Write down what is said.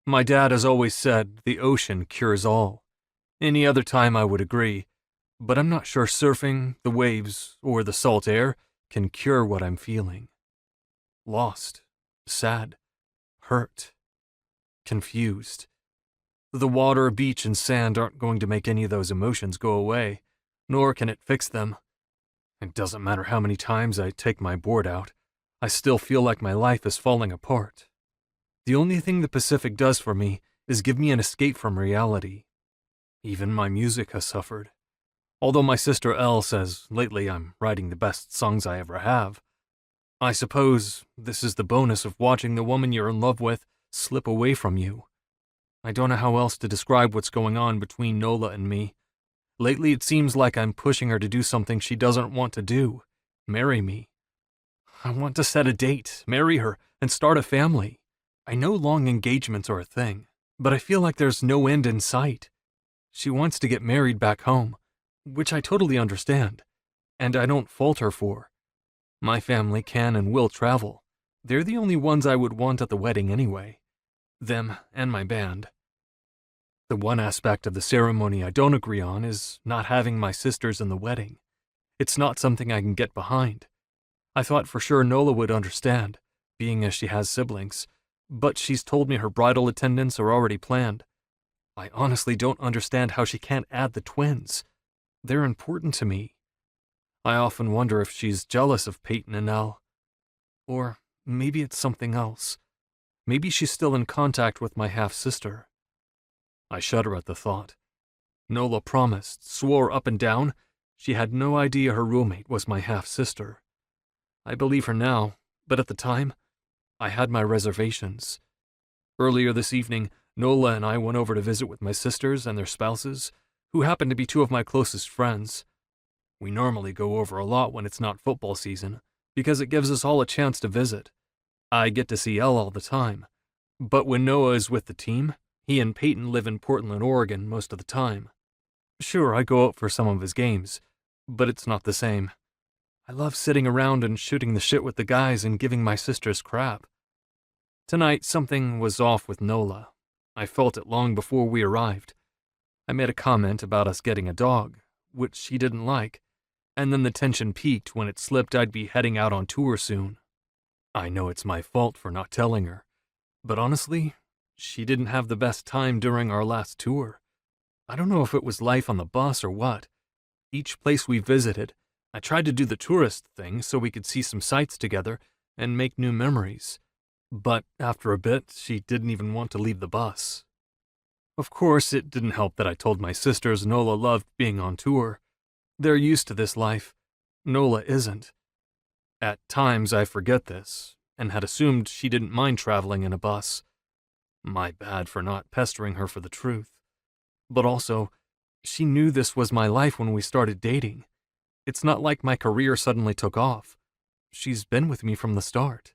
My dad has always said the ocean cures all. Any other time I would agree, but I'm not sure surfing, the waves, or the salt air can cure what I'm feeling. Lost, sad, hurt, confused. The water, beach, and sand aren't going to make any of those emotions go away, nor can it fix them. It doesn't matter how many times I take my board out, I still feel like my life is falling apart. The only thing the Pacific does for me is give me an escape from reality. Even my music has suffered. Although my sister Elle says lately I'm writing the best songs I ever have. I suppose this is the bonus of watching the woman you're in love with slip away from you. I don't know how else to describe what's going on between Nola and me. Lately it seems like I'm pushing her to do something she doesn't want to do. Marry me. I want to set a date, marry her, and start a family. I know long engagements are a thing, but I feel like there's no end in sight. She wants to get married back home, which I totally understand, and I don't fault her for. My family can and will travel. They're the only ones I would want at the wedding anyway. Them and my band. The one aspect of the ceremony I don't agree on is not having my sisters in the wedding. It's not something I can get behind. I thought for sure Nola would understand, being as she has siblings, but she's told me her bridal attendants are already planned. I honestly don't understand how she can't add the twins. They're important to me. I often wonder if she's jealous of Peyton and Elle. Or maybe it's something else. Maybe she's still in contact with my half-sister. I shudder at the thought. Nola promised, swore up and down, she had no idea her roommate was my half-sister. I believe her now, but at the time, I had my reservations. Earlier this evening, Nola and I went over to visit with my sisters and their spouses, who happen to be two of my closest friends. We normally go over a lot when it's not football season, because it gives us all a chance to visit. I get to see Elle all the time, but when Noah is with the team, he and Peyton live in Portland, Oregon most of the time. Sure, I go out for some of his games, but it's not the same. I love sitting around and shooting the shit with the guys and giving my sisters crap. Tonight, something was off with Nola. I felt it long before we arrived. I made a comment about us getting a dog, which she didn't like, and then the tension peaked when it slipped I'd be heading out on tour soon. I know it's my fault for not telling her, but honestly, she didn't have the best time during our last tour. I don't know if it was life on the bus or what. Each place we visited, I tried to do the tourist thing so we could see some sights together and make new memories. But after a bit, she didn't even want to leave the bus. Of course, it didn't help that I told my sisters Nola loved being on tour. They're used to this life. Nola isn't. At times I forget this, and had assumed she didn't mind traveling in a bus. My bad for not pestering her for the truth. But also, she knew this was my life when we started dating. It's not like my career suddenly took off. She's been with me from the start.